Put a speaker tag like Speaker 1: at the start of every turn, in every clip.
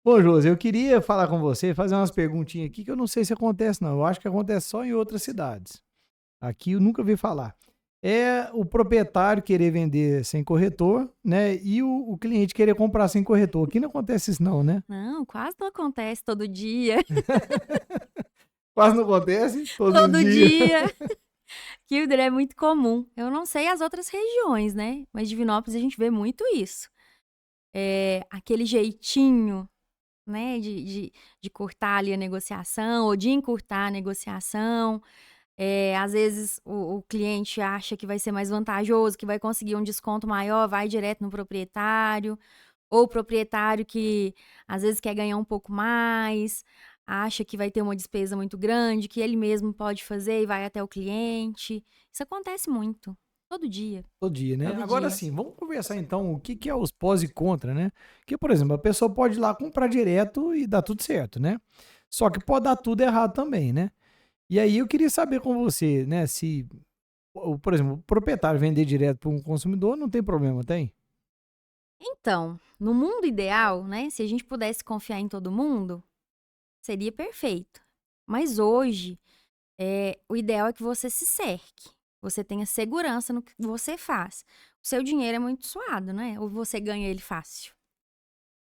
Speaker 1: Ô, Josi, eu queria falar com você, fazer umas perguntinhas aqui que eu não sei se acontece, não. Eu acho que acontece só em outras cidades. Aqui eu nunca vi falar. É o proprietário querer vender sem corretor, né? E o cliente querer comprar sem corretor. Aqui não acontece isso, não, né?
Speaker 2: Não, quase não acontece todo dia.
Speaker 1: Quase não acontece, todos os
Speaker 2: Todo
Speaker 1: dias.
Speaker 2: dia. Kildare é muito comum. Eu não sei as outras regiões, né? Mas Divinópolis a gente vê muito isso. É aquele jeitinho, né, de cortar ali a negociação ou de encurtar a negociação. Às vezes o cliente acha que vai ser mais vantajoso, que vai conseguir um desconto maior, vai direto no proprietário. Ou o proprietário que às vezes quer ganhar um pouco mais, acha que vai ter uma despesa muito grande, que ele mesmo pode fazer e vai até o cliente. Isso acontece muito, todo dia,
Speaker 1: Todo dia, né?
Speaker 2: todo
Speaker 1: Agora
Speaker 2: dia.
Speaker 1: sim, vamos conversar então o que que é os pós e contra, né? Que, por exemplo, a pessoa pode ir lá comprar direto e dar tudo certo, né? Só que pode dar tudo errado também, né? E aí eu queria saber com você, né, se, por exemplo, o proprietário vender direto para um consumidor não tem problema, tem?
Speaker 2: Então, no mundo ideal, né, se a gente pudesse confiar em todo mundo, seria perfeito. Mas hoje, o ideal é que você se cerque, você tenha segurança no que você faz. O seu dinheiro é muito suado, né? Ou você ganha ele fácil.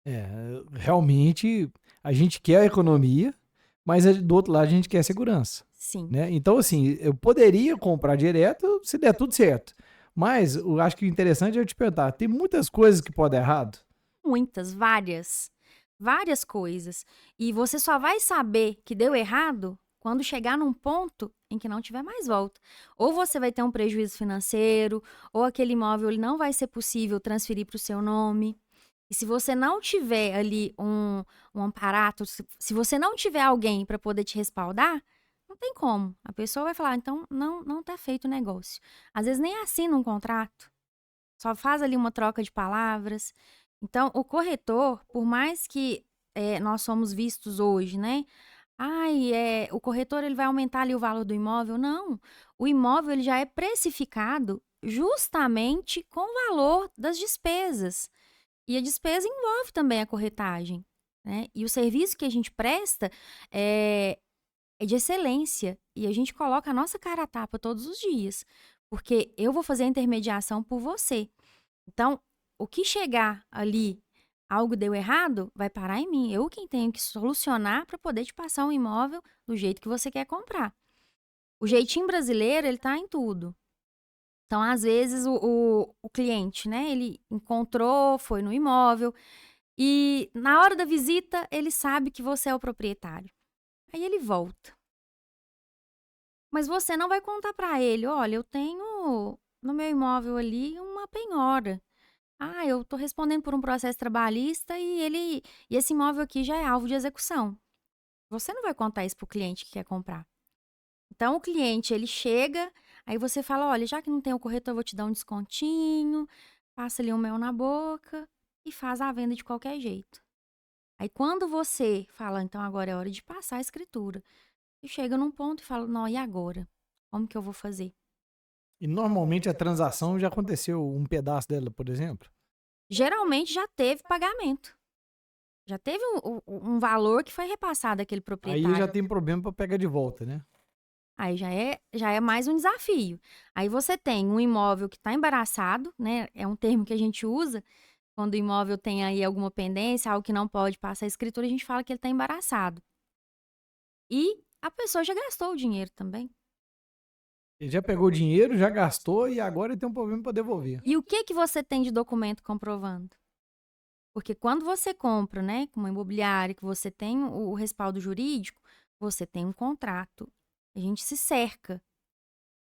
Speaker 1: É, realmente a gente quer a economia, mas do outro lado a gente quer segurança,
Speaker 2: Sim.
Speaker 1: né? Então, assim, eu poderia comprar direto se der tudo certo. Mas eu acho que o interessante é eu te perguntar, tem muitas coisas que podem dar errado?
Speaker 2: Muitas, várias coisas. E você só vai saber que deu errado quando chegar num ponto em que não tiver mais volta. Ou você vai ter um prejuízo financeiro, ou aquele imóvel ele não vai ser possível transferir para o seu nome. E se você não tiver ali um amparato, se você não tiver alguém para poder te respaldar, não tem como. A pessoa vai falar, então não tá feito o negócio. Às vezes nem assina um contrato. Só faz ali uma troca de palavras. Então, o corretor, por mais que nós somos vistos hoje, né? Ai, o corretor ele vai aumentar ali o valor do imóvel. Não, o imóvel ele já é precificado justamente com o valor das despesas. E a despesa envolve também a corretagem, né? E o serviço que a gente presta é, é de excelência. E a gente coloca a nossa cara a tapa todos os dias. Porque eu vou fazer a intermediação por você. Então, o que chegar ali, algo deu errado, vai parar em mim. Eu quem tenho que solucionar para poder te passar um imóvel do jeito que você quer comprar. O jeitinho brasileiro, ele tá em tudo. Então, às vezes, o cliente, né, ele encontrou, foi no imóvel e na hora da visita, ele sabe que você é o proprietário. Aí ele volta. Mas você não vai contar para ele, olha, eu tenho no meu imóvel ali uma penhora. Ah, eu tô respondendo por um processo trabalhista e esse imóvel aqui já é alvo de execução. Você não vai contar isso pro cliente que quer comprar. Então o cliente, ele chega, aí você fala: "Olha, já que não tem o corretor, eu vou te dar um descontinho", passa ali um mel na boca e faz a venda de qualquer jeito. Aí quando você fala: "Então agora é hora de passar a escritura", e chega num ponto e fala: "Não, e agora? Como que eu vou fazer?".
Speaker 1: E normalmente a transação já aconteceu um pedaço dela, por exemplo.
Speaker 2: Geralmente já teve pagamento. Já teve um valor que foi repassado àquele
Speaker 1: Aí já
Speaker 2: proprietário.
Speaker 1: tem problema para pegar de volta, né?
Speaker 2: Aí já é mais um desafio. Aí você tem um imóvel que está embaraçado, né? É um termo que a gente usa quando o imóvel tem aí alguma pendência, algo que não pode passar a escritura, a gente fala que ele está embaraçado. E a pessoa já gastou o dinheiro também.
Speaker 1: Ele já pegou o dinheiro, já gastou e agora ele tem um problema para devolver.
Speaker 2: E o que que você tem de documento comprovando? Porque quando você compra, né, com uma imobiliária, que você tem o respaldo jurídico, você tem um contrato. A gente se cerca.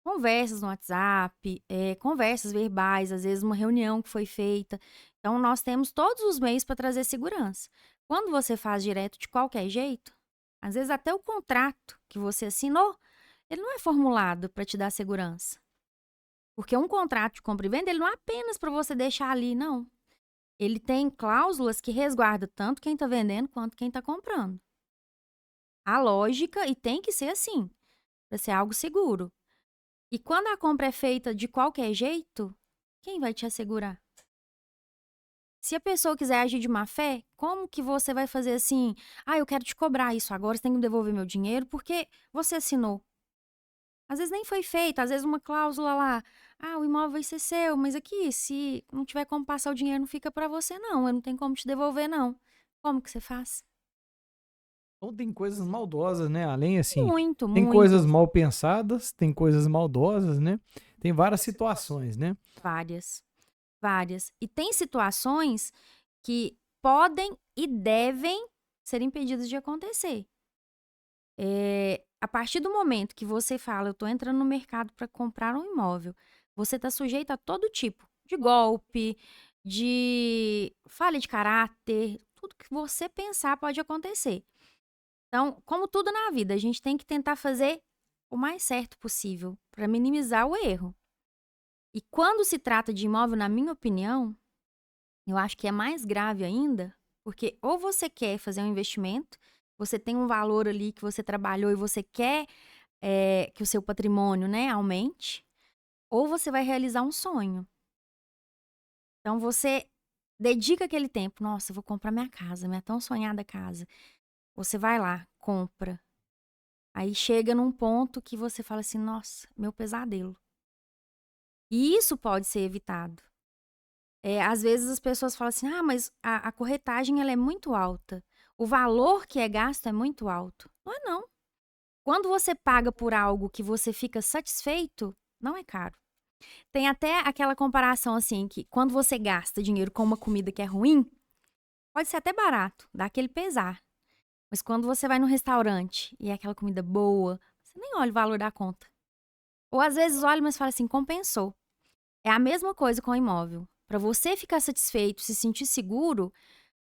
Speaker 2: Conversas no WhatsApp, conversas verbais, às vezes uma reunião que foi feita. Então, nós temos todos os meios para trazer segurança. Quando você faz direto de qualquer jeito, às vezes até o contrato que você assinou, ele não é formulado para te dar segurança. Porque um contrato de compra e venda, ele não é apenas para você deixar ali, não. Ele tem cláusulas que resguardam tanto quem está vendendo quanto quem está comprando. A lógica, e tem que ser assim, para ser algo seguro. E quando a compra é feita de qualquer jeito, quem vai te assegurar? Se a pessoa quiser agir de má fé, como que você vai fazer assim? Ah, eu quero te cobrar isso agora, você tem que devolver meu dinheiro porque você assinou. Às vezes nem foi feito, às vezes uma cláusula lá. Ah, o imóvel vai ser seu, mas aqui, se não tiver como passar o dinheiro, não fica pra você, não. Eu não tenho como te devolver, não. Como que você faz?
Speaker 1: Então tem coisas maldosas, né? Além assim,
Speaker 2: Muito,
Speaker 1: tem coisas
Speaker 2: muito.
Speaker 1: mal pensadas, tem coisas maldosas, né? Tem várias situações, né?
Speaker 2: Várias, várias. E tem situações que podem e devem ser impedidas de acontecer. A partir do momento que você fala, eu tô entrando no mercado para comprar um imóvel, você tá sujeito a todo tipo de golpe, de falha de caráter, tudo que você pensar pode acontecer. Então, como tudo na vida, a gente tem que tentar fazer o mais certo possível para minimizar o erro. E quando se trata de imóvel, na minha opinião, eu acho que é mais grave ainda, porque ou você quer fazer um investimento, você tem um valor ali que você trabalhou e você quer que o seu patrimônio, né, aumente, ou você vai realizar um sonho. Então você dedica aquele tempo, nossa, eu vou comprar minha casa, minha tão sonhada casa. Você vai lá, compra. Aí chega num ponto que você fala assim, nossa, meu pesadelo. E isso pode ser evitado. Às vezes as pessoas falam assim, ah, mas a corretagem ela é muito alta. O valor que é gasto é muito alto. Não é não. Quando você paga por algo que você fica satisfeito, não é caro. Tem até aquela comparação assim que quando você gasta dinheiro com uma comida que é ruim, pode ser até barato, dá aquele pesar. Mas quando você vai no restaurante e é aquela comida boa, você nem olha o valor da conta. Ou às vezes olha, mas fala assim, compensou. É a mesma coisa com o imóvel. Para você ficar satisfeito, se sentir seguro,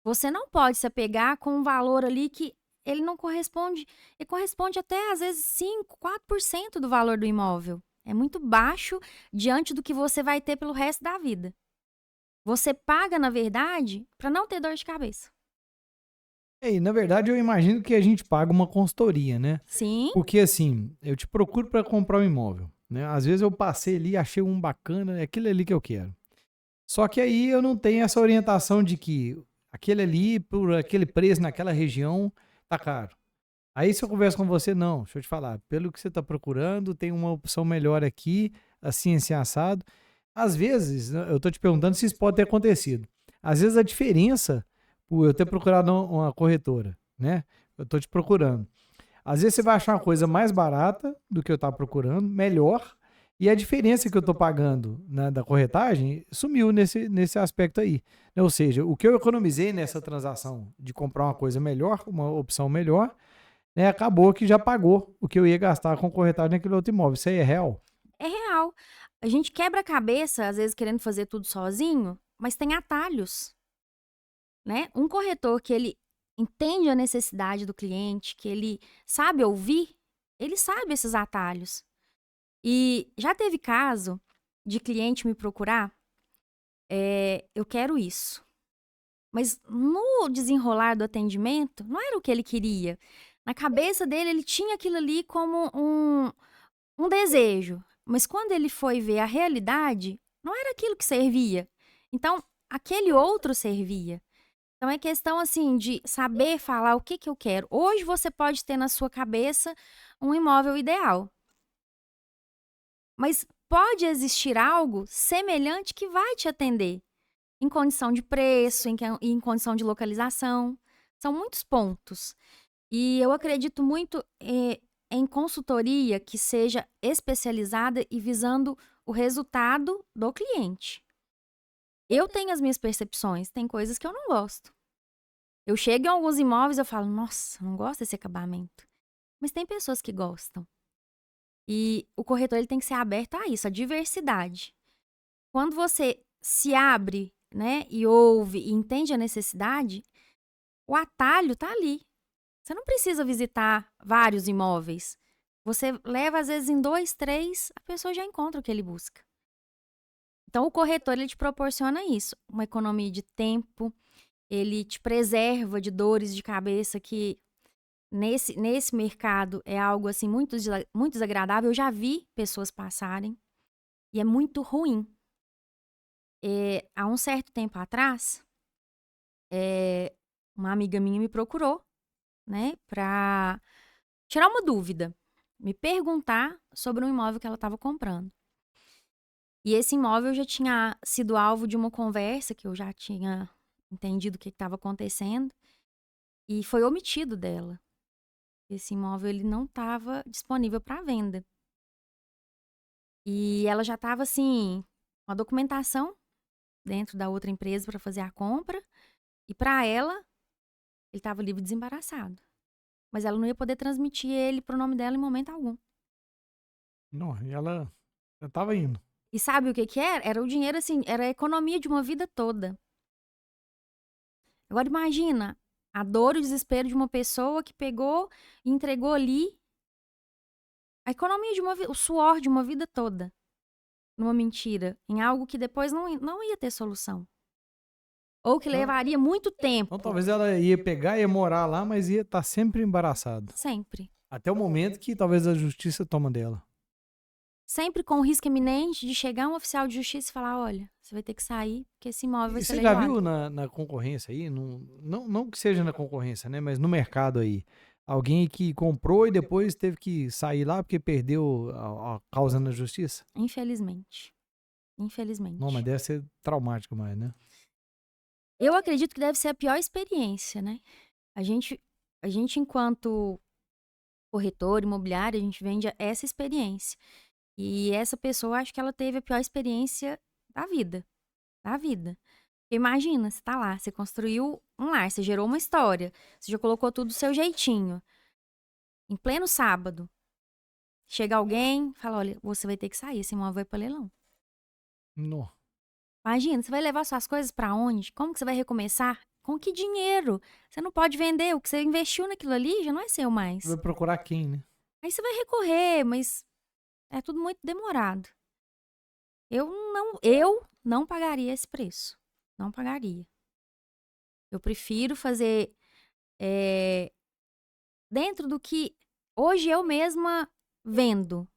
Speaker 2: você não pode se apegar com um valor ali que ele não corresponde, ele corresponde até às vezes 5, 4% do valor do imóvel. É muito baixo diante do que você vai ter pelo resto da vida. Você paga, na verdade, para não ter dor de cabeça.
Speaker 1: E na verdade eu imagino que a gente paga uma consultoria, né?
Speaker 2: Sim,
Speaker 1: Porque assim, eu te procuro para comprar um imóvel, né? Às vezes eu passei ali, achei um bacana, é aquele ali que eu quero. Só que aí eu não tenho essa orientação de que aquele ali, por aquele preço naquela região, tá caro. Aí se eu converso com você, não, deixa eu te falar, pelo que você está procurando, tem uma opção melhor aqui, assim assado. Às vezes, né, eu estou te perguntando se isso pode ter acontecido. Às vezes a diferença, por eu ter procurado uma corretora, né? Eu estou te procurando. Às vezes você vai achar uma coisa mais barata do que eu estava procurando, melhor, e a diferença que eu estou pagando, né, da corretagem sumiu nesse aspecto aí. Ou seja, o que eu economizei nessa transação de comprar uma coisa melhor, uma opção melhor, né, acabou que já pagou o que eu ia gastar com corretagem naquele outro imóvel. Isso aí é real?
Speaker 2: é real. A gente quebra a cabeça, às vezes, querendo fazer tudo sozinho, mas tem atalhos, né? Um corretor que ele entende a necessidade do cliente, que ele sabe ouvir, ele sabe esses atalhos. E já teve caso de cliente me procurar, eu quero isso. Mas no desenrolar do atendimento, não era o que ele queria. Na cabeça dele, ele tinha aquilo ali como um desejo. Mas quando ele foi ver a realidade, não era aquilo que servia. Então, aquele outro servia. Então, é questão, assim, de saber falar o que que eu quero. Hoje você pode ter na sua cabeça um imóvel ideal. Mas pode existir algo semelhante que vai te atender. Em condição de preço, em condição de localização. São muitos pontos. E eu acredito muito em consultoria que seja especializada e visando o resultado do cliente. Eu tenho as minhas percepções, tem coisas que eu não gosto. Eu chego em alguns imóveis e eu falo, nossa, não gosto desse acabamento. Mas tem pessoas que gostam. E o corretor ele tem que ser aberto a isso, a diversidade. Quando você se abre, né, e ouve e entende a necessidade, o atalho tá ali. Você não precisa visitar vários imóveis. Você leva, às vezes, em 2, 3, a pessoa já encontra o que ele busca. Então, o corretor, ele te proporciona isso. Uma economia de tempo, ele te preserva de dores de cabeça que, nesse mercado, é algo, assim, muito desagradável. Eu já vi pessoas passarem e é muito ruim. Há um certo tempo atrás, uma amiga minha me procurou, né, pra tirar uma dúvida, me perguntar sobre um imóvel que ela estava comprando. E esse imóvel já tinha sido alvo de uma conversa que eu já tinha entendido o que estava acontecendo e foi omitido dela. Esse imóvel ele não estava disponível para venda. E ela já estava assim, com a documentação dentro da outra empresa para fazer a compra e para ela ele estava livre e desembaraçado. Mas ela não ia poder transmitir ele pro nome dela em momento algum.
Speaker 1: Não, e ela já tava indo.
Speaker 2: E sabe o que que era? Era o dinheiro assim, era a economia de uma vida toda. Agora imagina a dor e o desespero de uma pessoa que pegou e entregou ali a economia de uma vida, o suor de uma vida toda numa mentira, em algo que depois não ia ter solução. Ou que
Speaker 1: Então,
Speaker 2: levaria muito tempo.
Speaker 1: então talvez ela ia pegar, ia morar lá, mas ia estar sempre embaraçada.
Speaker 2: Sempre.
Speaker 1: Até o momento que talvez a justiça toma dela.
Speaker 2: Sempre com o risco iminente de chegar um oficial de justiça e falar, olha, você vai ter que sair, porque esse imóvel vai
Speaker 1: E
Speaker 2: ser
Speaker 1: você já
Speaker 2: leiloado.
Speaker 1: viu na concorrência aí, não que seja na concorrência, né? Mas no mercado aí, alguém que comprou e depois teve que sair lá porque perdeu a causa na justiça?
Speaker 2: Infelizmente. Infelizmente.
Speaker 1: Não, mas deve ser traumático mais, né?
Speaker 2: Eu acredito que deve ser a pior experiência, né? A gente enquanto corretor imobiliário, a gente vende essa experiência. E essa pessoa, acho que ela teve a pior experiência da vida. Da vida. Porque imagina, você tá lá, você construiu um lar, você gerou uma história, você já colocou tudo do seu jeitinho. Em pleno sábado, chega alguém, fala, olha, você vai ter que sair, esse imóvel vai para leilão.
Speaker 1: Não.
Speaker 2: Imagina, você vai levar suas coisas para onde? Como que você vai recomeçar? Com que dinheiro? Você não pode vender, o que você investiu naquilo ali já não é seu mais.
Speaker 1: Vai procurar quem, né?
Speaker 2: Aí você vai recorrer, mas é tudo muito demorado. Eu não pagaria esse preço. Não pagaria. Eu prefiro fazer dentro do que hoje eu mesma vendo.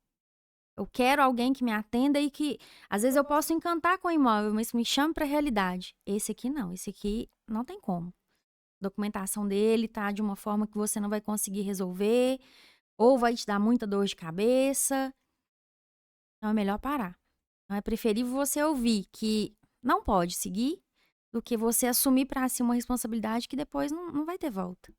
Speaker 2: Eu quero alguém que me atenda e que às vezes eu posso encantar com o imóvel, mas me chame para a realidade. Esse aqui não, esse aqui não tem como. A documentação dele tá de uma forma que você não vai conseguir resolver, ou vai te dar muita dor de cabeça. Então é melhor parar. Então é preferível você ouvir que não pode seguir do que você assumir para si uma responsabilidade que depois não vai ter volta.